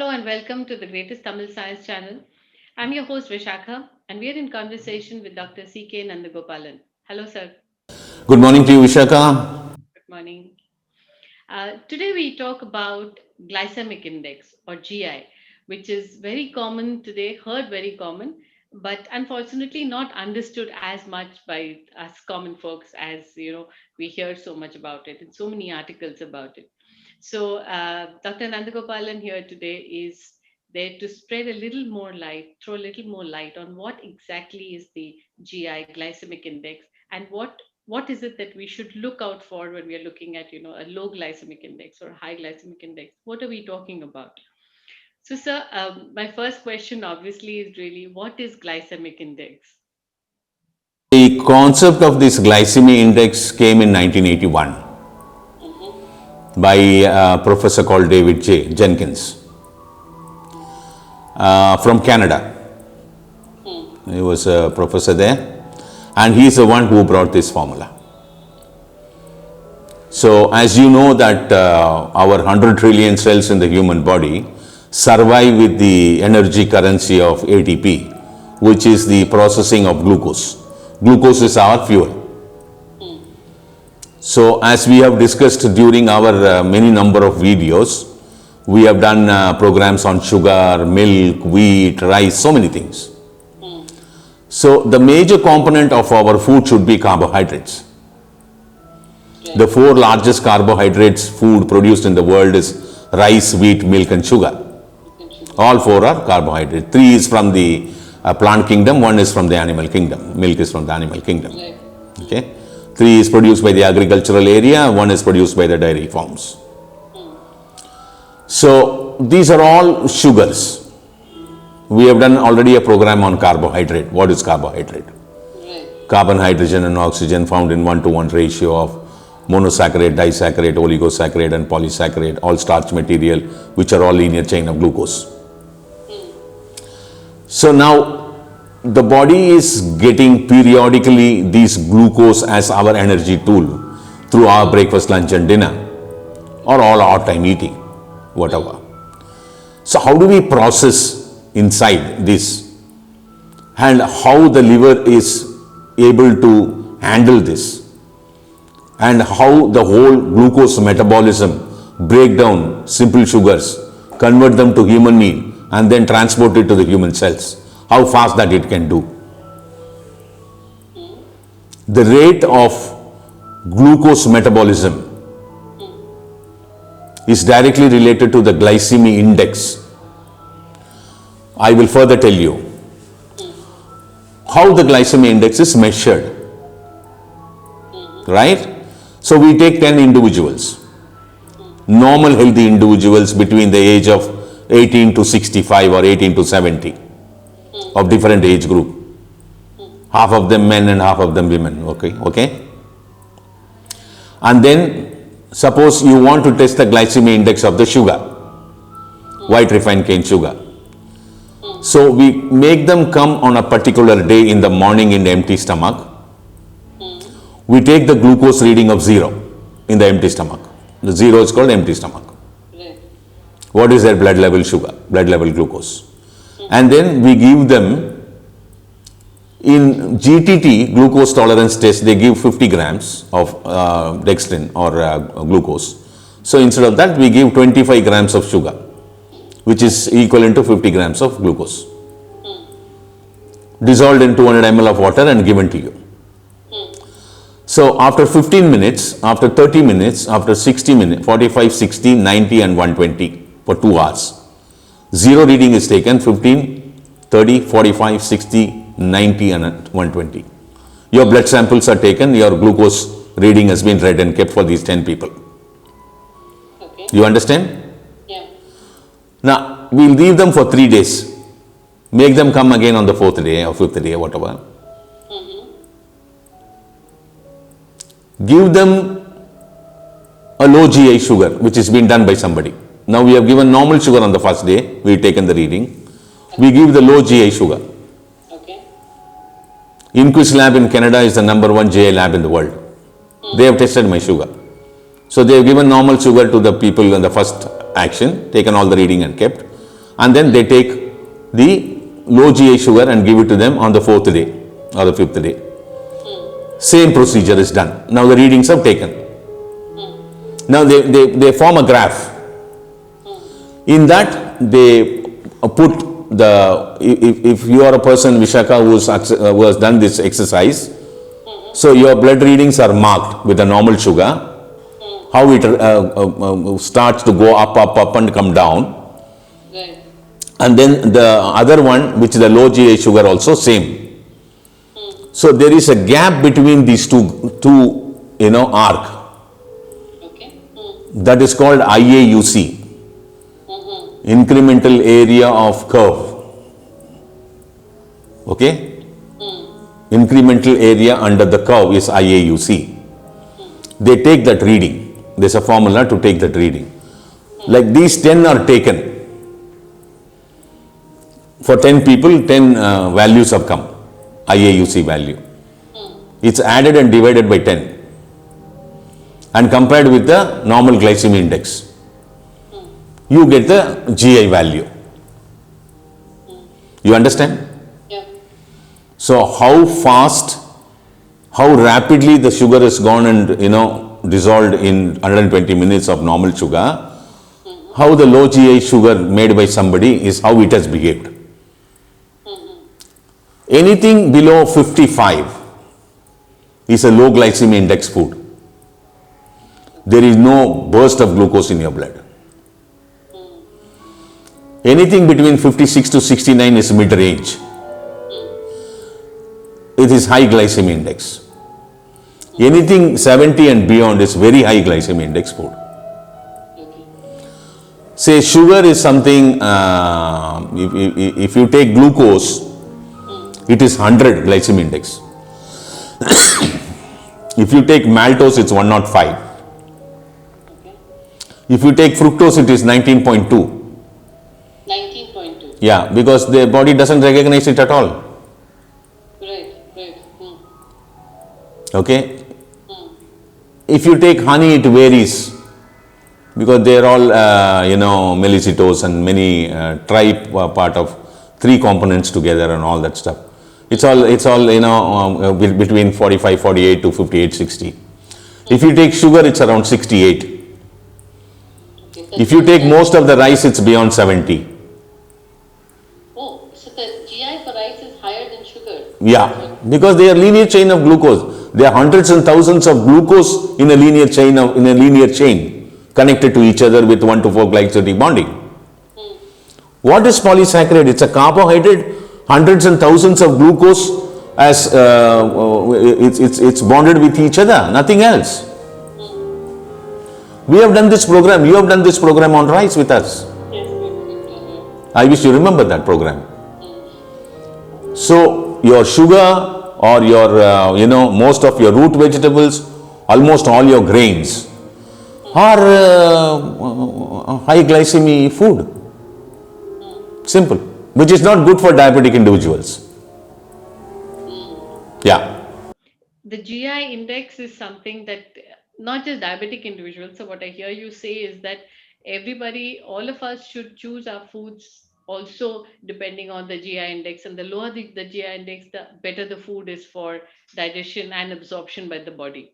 Hello and welcome to the greatest Tamil science channel. I'm your host Vishakha and we are in conversation with Dr. CK Nandagopalan. Hello, sir. Good morning to you, Vishaka. Good morning. Today we talk about glycemic index or GI, which is very common today, heard very common, but unfortunately not understood as much by us common folks as we hear so much about it and so many articles about it. So Dr. Nandagopalan here today is there to spread a little more light, throw a little more light on what exactly is the GI glycemic index and what is it that we should look out for when we are looking at a low glycemic index or high glycemic index. What are we talking about? So sir, my first question obviously is really, what is glycemic index? The concept of this glycemic index came in 1981 by a professor called David J. Jenkins from Canada. He was a professor there, and he is the one who brought this formula. So, as you know that our 100 trillion cells in the human body survive with the energy currency of ATP, which is the processing of glucose. Glucose is our fuel. So, as we have discussed during our many number of videos, we have done programs on sugar, milk, wheat, rice, so many things. So, the major component of our food should be carbohydrates. The four largest carbohydrates food produced in the world is rice, wheat, milk and sugar. All four are carbohydrates. Three is from the plant kingdom, one is from the animal kingdom. Milk is from the animal kingdom. Okay. Three is produced by the agricultural area, one is produced by the dairy farms. So, these are all sugars. We have done already a program on carbohydrate. What is carbohydrate? Carbon, hydrogen and oxygen found in 1:1 ratio of monosaccharide, disaccharide, oligosaccharide and polysaccharide, all starch material, which are all linear chain of glucose. So now the body is getting periodically these glucose as our energy tool through our breakfast, lunch and dinner, or all odd time eating, whatever. So how do we process inside this, and how the liver is able to handle this, and how the whole glucose metabolism break down simple sugars, convert them to human meal and then transport it to the human cells, how fast that it can do. The rate of glucose metabolism is directly related to the glycemic index. I will further tell you how the glycemic index is measured, right? So we take 10 individuals, normal healthy individuals between the age of 18 to 65 or 18 to 70 of different age group. Half of them men and half of them women, okay? And then suppose you want to test the glycemic index of the sugar, white refined cane sugar. So we make them come on a particular day in the morning in the empty stomach. We take the glucose reading of 0 in the empty stomach. The 0 is called empty stomach. What is their blood level sugar, blood level glucose? And then we give them, in GTT, glucose tolerance test, they give 50 grams of dextrin or glucose. So instead of that, we give 25 grams of sugar, which is equivalent to 50 grams of glucose, dissolved in 200 ml of water and given to you. So after 15 minutes, after 30 minutes, after 60 minutes, 45, 60, 90 and 120 for 2 hours. 0 reading is taken, 15, 30, 45, 60, 90 and 120. Your blood samples are taken, your glucose reading has been read and kept for these 10 people. Okay. You understand? Yeah. Now, we'll leave them for 3 days. Make them come again on the 4th day or 5th day, whatever. Give them a low GI sugar, which is being done by somebody. Now we have given normal sugar on the first day, we've taken the reading. We give the low GI sugar. Okay. Inquis lab in Canada is the #1 GI lab in the world. They have tested my sugar. So they have given normal sugar to the people in the first action, taken all the reading and kept. and then they take the low GI sugar and give it to them on the 4th day or the 5th day. Same procedure is done. Now the readings are taken. Now they form a graph. In that they put the, if you are a person, Vishaka, who has done this exercise, so your blood readings are marked with a normal sugar, how it starts to go up and come down. Right. And then the other one, which is the low GI sugar, also same. So there is a gap between these two arc. Okay. That is called IAUC, incremental area of curve. Okay? Incremental area under the curve is IAUC. They take that reading. There's a formula to take that reading. Like these 10 are taken. For 10 people, 10 values have come. IAUC value. It's added and divided by 10 and compared with the normal glycemic index. You get the GI value. You understand? Yeah. So how fast, how rapidly the sugar is gone and dissolved in 120 minutes of normal sugar, how the low GI sugar made by somebody is how it has behaved. Anything below 55 is a low glycemic index food. There is no burst of glucose in your blood. Anything between 56 to 69 is mid-range. It is high glycemic index. Anything 70 and beyond is very high glycemic index food. Okay. Say sugar is something, if you take glucose, it is 100 glycemic index. If you take maltose, it's 105. Okay. If you take fructose, it is 19.2. 19.2. Yeah, because the body doesn't recognize it at all. Right. Right. Okay. If you take honey, it varies because they are all, mellicitose and many part of 3 components together and all that stuff. It's all between 45, 48 to 58, 60. If you take sugar, it's around 68. Okay. If you take most of the rice, it's beyond 70. Oh, so the GI for rice is higher than sugar. Yeah, because they are linear chain of glucose. There are hundreds and thousands of glucose in a linear chain connected to each other with 1 to 4 glycosidic bonding. What is polysaccharide? It's a carbohydrate, hundreds and thousands of glucose as it's bonded with each other, nothing else. We have done this program. You have done this program on rice with us. Yes, we've done it. I wish you remember that program. So your sugar or your most of your root vegetables, almost all your grains are high glycemic food. Simple, which is not good for diabetic individuals. Yeah. The GI index is something that not just diabetic individuals. So what I hear you say is that everybody, all of us should choose our foods also depending on the GI index, and the lower the GI index, the better the food is for digestion and absorption by the body.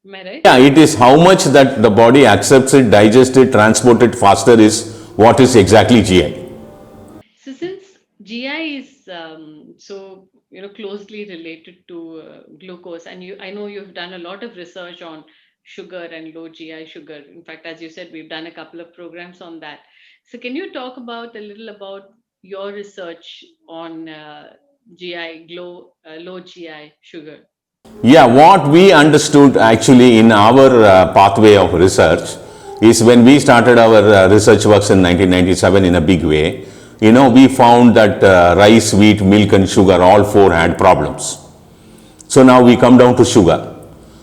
Am I right? Yeah, it is how much that the body accepts it, digests it, transports it faster is what is exactly GI. So since GI is closely related to glucose, and I know you've done a lot of research on sugar and low GI sugar. In fact, as you said, we've done a couple of programs on that. So can you talk a little about your research on low GI sugar? Yeah, what we understood actually in our pathway of research is when we started our research works in 1997 in a big way, we found that rice, wheat, milk and sugar, all 4 had problems. So now we come down to sugar.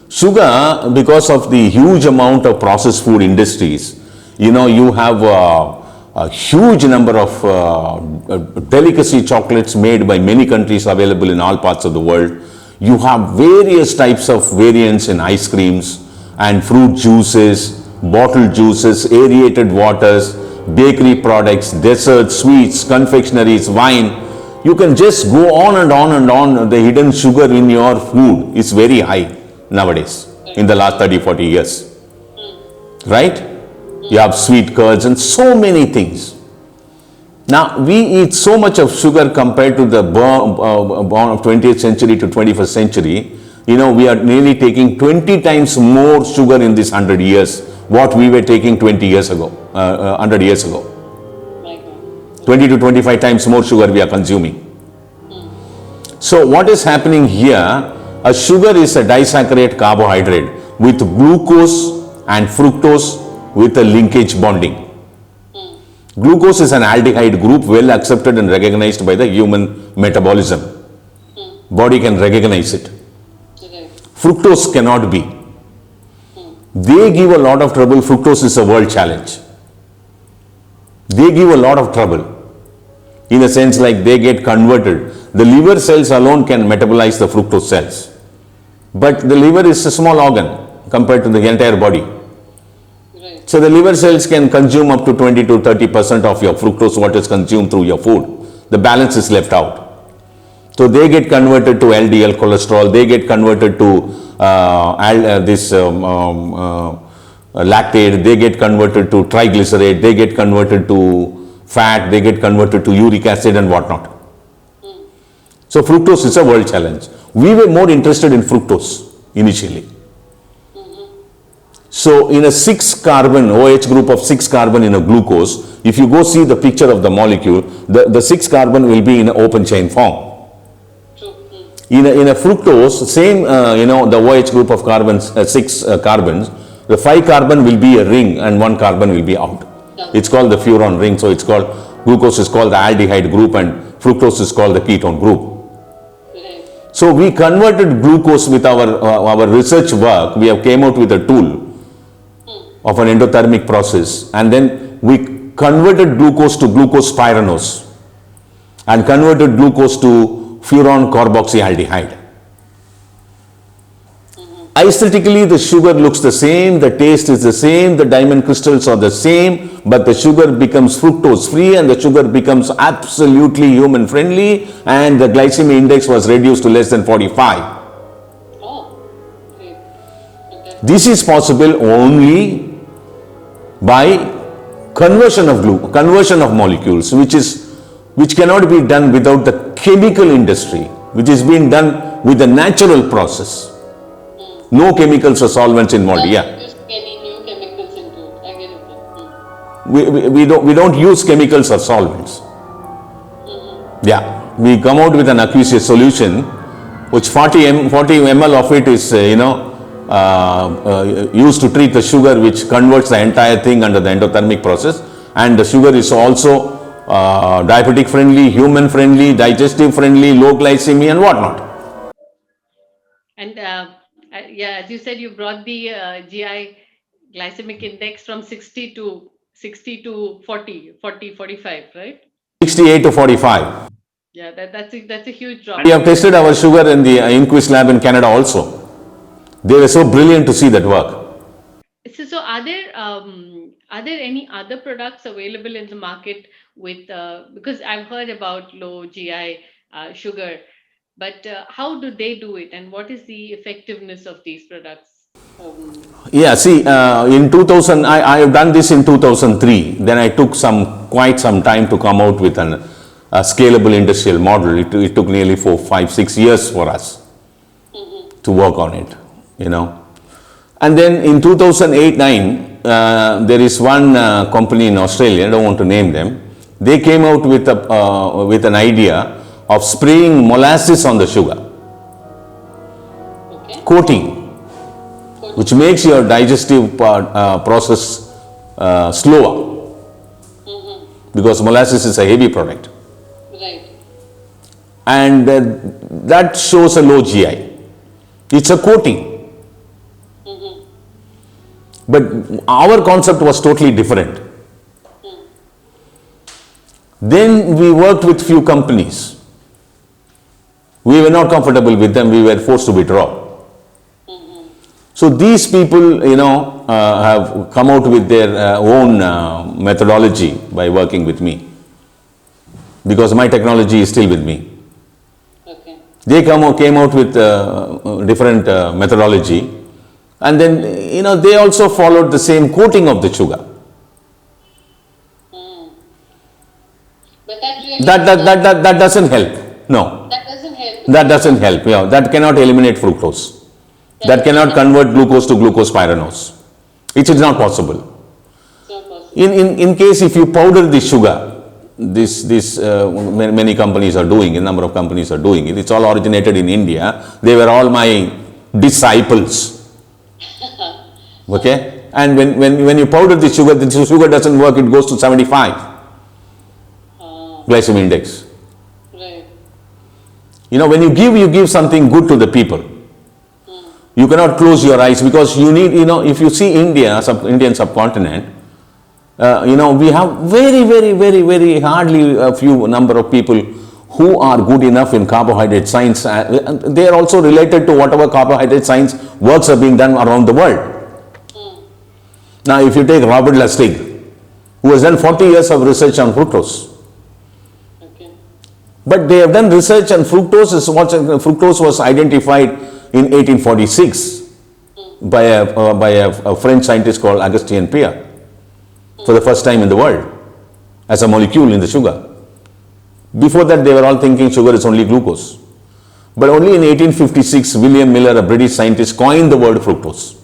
Sugar, because of the huge amount of processed food industries, you have a huge number of delicacy chocolates made by many countries available in all parts of the world. You have various types of variants in ice creams and fruit juices, bottled juices, aerated waters, bakery products, desserts, sweets, confectionaries, wine. You can just go on and on and on. The hidden sugar in your food is very high nowadays in the last 30-40 years. Right? You have sweet curds and so many things. Now, we eat so much of sugar compared to the born of 20th century to 21st century. You know, we are nearly taking 20 times more sugar in this 100 years what we were taking 20 years ago, 100 years ago. My God. 20 to 25 times more sugar we are consuming. So what is happening here, a sugar is a disaccharide carbohydrate with glucose and fructose with a linkage bonding. Glucose is an aldehyde group well accepted and recognized by the human metabolism. Body can recognize it. Right. Fructose cannot be. They give a lot of trouble. Fructose is a world challenge. They give a lot of trouble. In a sense, like they get converted. The liver cells alone can metabolize the fructose cells. But the liver is a small organ compared to the entire body. Right. So the liver cells can consume up to 20 to 30% of your fructose, what is consumed through your food. The balance is left out. So they get converted to LDL cholesterol, they get converted to lactate, they get converted to triglyceride, they get converted to fat, they get converted to uric acid and whatnot. So fructose is a world challenge. We were more interested in fructose initially. So in a 6 carbon, OH group of 6 carbon in a glucose, if you go see the picture of the molecule, the 6 carbon will be in an open chain form. True. In a fructose, same, the OH group of carbons, 6 carbons, the 5 carbon will be a ring and 1 carbon will be out. It's called the furan ring. So it's called, glucose is called the aldehyde group and fructose is called the ketone group. Right. So we converted glucose with our research work. We have came out with a tool of an endothermic process, and then we converted glucose to glucose pyranose and converted glucose to furan carboxyaldehyde. Aesthetically, the sugar looks the same, the taste is the same, the diamond crystals are the same, but the sugar becomes fructose free and the sugar becomes absolutely human friendly, and the glycemic index was reduced to less than 45. Oh. Great. Okay. This is possible only by conversion of molecules, which cannot be done without the chemical industry, which is being done with the natural process. No chemicals or solvents involved. Yeah, Use any new chemicals into it. I get it. we don't use chemicals or solvents. Yeah, we come out with an aqueous solution, which 40 ml of it is used to treat the sugar, which converts the entire thing under the endothermic process, and the sugar is also diabetic friendly, human friendly, digestive friendly, low glycemia and whatnot. And yeah, as you said, you brought the GI glycemic index from 60 to 45, right? 68 to 45. Yeah, that's a huge drop. We have tested our sugar in the Inquis lab in Canada also. They were so brilliant to see that work. So are there any other products available in the market with because I've heard about low GI sugar, but how do they do it, and what is the effectiveness of these products? Yeah, see, in 2000, I have done this in 2003. Then I took quite some time to come out with a scalable industrial model. It took nearly 4, 5, 6 years for us to work on it, And then in 2008-9, there is one company in Australia, I don't want to name them. They came out with an idea of spraying molasses on the sugar, Okay. coating, which makes your digestive process slower, because molasses is a heavy product, Right. and that shows a low GI. It's a coating. But our concept was totally different. Then we worked with few companies. We were not comfortable with them. We were forced to withdraw. So these people, have come out with their own methodology by working with me, because my technology is still with me. Okay. They came out with different methodology, and then they also followed the same coating of the sugar. But that really That doesn't help. No, that doesn't help. that doesn't help. Yeah, that cannot eliminate fructose. That cannot convert glucose to glucose pyranose. It is not possible. It's not possible. In case if you powder the sugar, many companies are doing, a number of companies are doing it. It's all originated in India. They were all my disciples. Okay? And when you powder the sugar doesn't work, it goes to 75 glycemic index. Right. When you give something good to the people. You cannot close your eyes, because you need, if you see India, Indian subcontinent, we have very hardly a few number of people who are good enough in carbohydrate science. They are also related to whatever carbohydrate science works are being done around the world. Now, if you take Robert Lustig, who has done 40 years of research on fructose. Okay. But they have done research on fructose. Fructose was identified in 1846 by a French scientist called Augustin Pierre for the first time in the world as a molecule in the sugar. Before that, they were all thinking sugar is only glucose. But only in 1856, William Miller, a British scientist, coined the word fructose.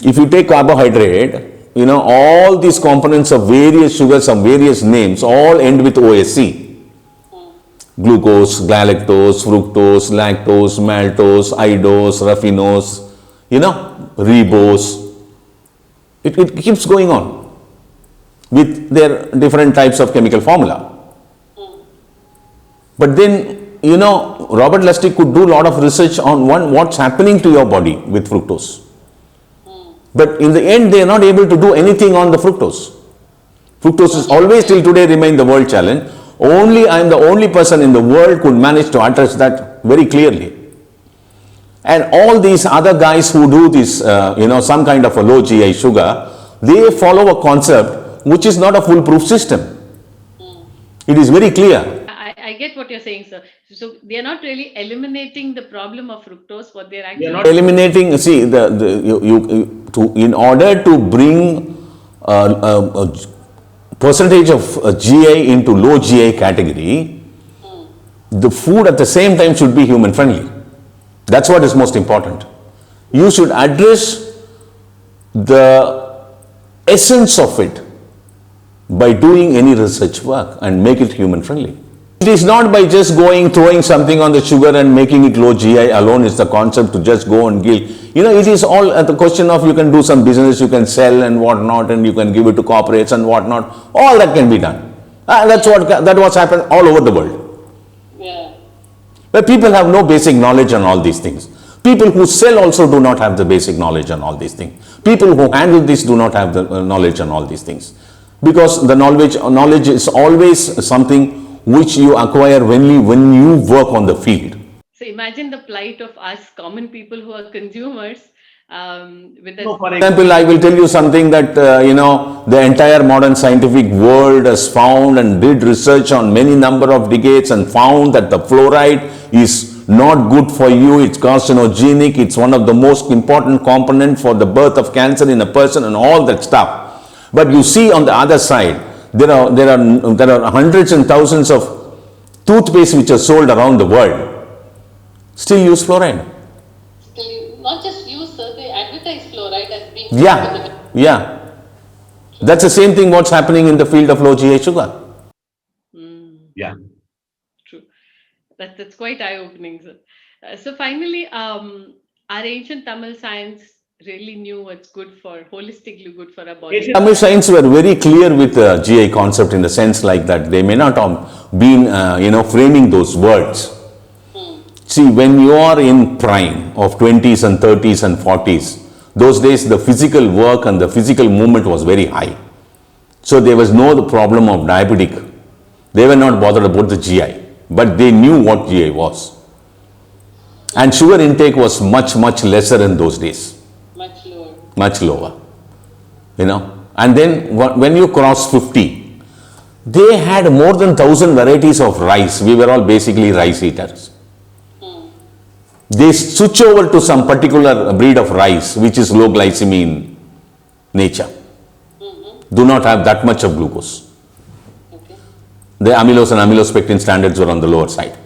If you take carbohydrate, all these components of various sugars of various names all end with OSC. Glucose, galactose, fructose, lactose, maltose, idose, raffinose, ribose. It keeps going on with their different types of chemical formula. But then, Robert Lustig could do a lot of research on what's happening to your body with fructose. But in the end, they are not able to do anything on the fructose. Fructose is always till today remain the world challenge. I am the only person in the world could manage to address that very clearly. And all these other guys who do this, some kind of a low GI sugar, they follow a concept which is not a foolproof system. It is very clear. I get what you're saying, sir. So they are not really eliminating the problem of fructose. What they're actually Eliminating, see, in order to bring a percentage of GI into low GI category, the food at the same time should be human friendly. That's what is most important. You should address the essence of it by doing any research work and make it human friendly. It is not by just throwing something on the sugar and making it low GI alone is the concept to just go and gill. It is all at the question of you can do some business, you can sell and whatnot, and you can give it to corporates and whatnot. All that can be done. That's what's happened all over the world. Yeah. But people have no basic knowledge on all these things. People who sell also do not have the basic knowledge on all these things. People who handle this do not have the knowledge on all these things. Because the knowledge is always something which you acquire when you work on the field. So imagine the plight of us common people who are consumers with the For example, I will tell you something that, the entire modern scientific world has found and did research on many number of decades and found that the fluoride is not good for you. It's carcinogenic. It's one of the most important component for the birth of cancer in a person and all that stuff. But you see on the other side, there are hundreds and thousands of toothpaste which are sold around the world. Still use fluoride. Still, not just use, sir, they advertise fluoride as being Yeah. That's the same thing what's happening in the field of low GI sugar. Yeah. True. That's quite eye-opening, sir. So finally, our ancient Tamil science really knew what's good for, holistically good for our body. Tamil science were very clear with the GI concept in the sense like that. They may not have been, framing those words. See, when you are in prime of 20s and 30s and 40s, those days the physical work and the physical movement was very high. So there was no problem of diabetic. They were not bothered about the GI, but they knew what GI was. And sugar intake was much, much lesser in those days, Much lower. much lower, you know. And then when you cross 50, they had more than 1,000 varieties of rice. We were all basically rice eaters. They switch over to some particular breed of rice, which is low glycemic in nature, do not have that much of glucose. Okay. The amylose and amylosepectin standards were on the lower side.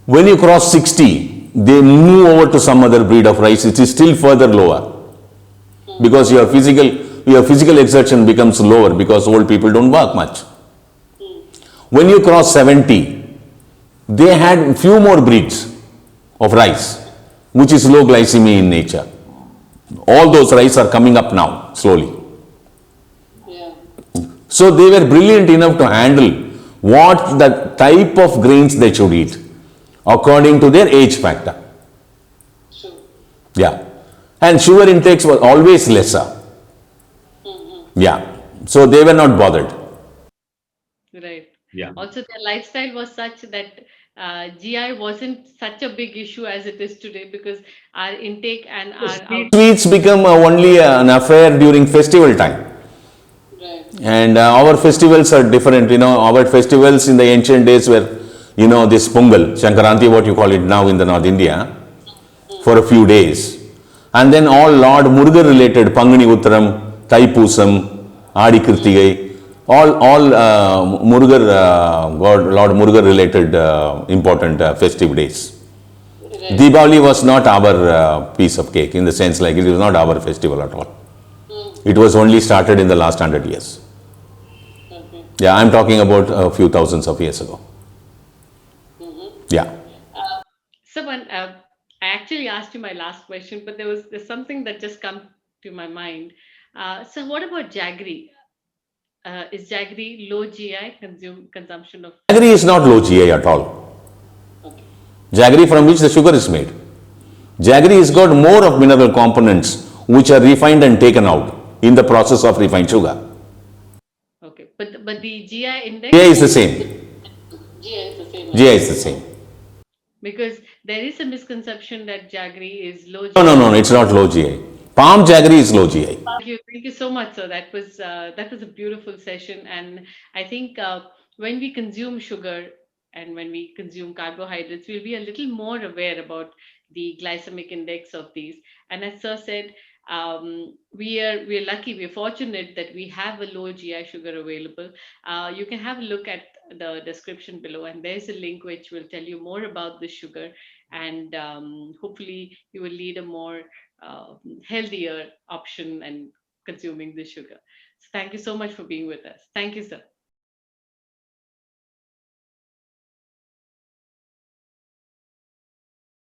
When you cross 60, they move over to some other breed of rice, which is still further lower, because your physical exertion becomes lower because old people don't work much. When you cross 70, they had few more breeds of rice, which is low glycemic in nature. All those rice are coming up now, slowly. Yeah. So they were brilliant enough to handle what the type of grains they should eat according to their age factor. Sure. Yeah. And sugar intakes were always lesser. Yeah. So they were not bothered. Right. Yeah. Also, their lifestyle was such that GI wasn't such a big issue as it is today, because our intake and our out. Sweets become only an affair during festival time. Right. And our festivals are different. You know, our festivals in the ancient days were, you know, this Pongal, Shankaranti, what you call it now in the North India, for a few days. And then all Lord Murugar related, Pangani Uttaram, Thaipusam, Adi Kirtigai, all God, Lord Murugar related important festive days. Right. Diwali was not our piece of cake, in the sense like it was not our festival at all. It was only started in the last 100 years. Okay. Yeah, I'm talking about a few thousands of years ago. Yeah. Someone, I actually asked you my last question, but there's something that just come to my mind. So, what about jaggery? Is jaggery low GI consumption of? Jaggery is not low GI at all. Okay. Jaggery from which the sugar is made. Jaggery has got more of mineral components which are refined and taken out in the process of refined sugar. Okay, but the GI index, GI is the same. GI is the same. GI is the same. because there is a misconception that jaggery is low No, GI. no, no, no, it's not low GI. Palm jaggery is low GI. Thank you so much, sir. That was a beautiful session, and I think when we consume sugar and when we consume carbohydrates, we'll be a little more aware about the glycemic index of these. And as sir said, we're lucky, we're fortunate that we have a low GI sugar available. You can have a look at the description below, and there's a link which will tell you more about the sugar, and hopefully you will lead a more healthier option and consuming the sugar. So thank you so much for being with us. Thank you, sir.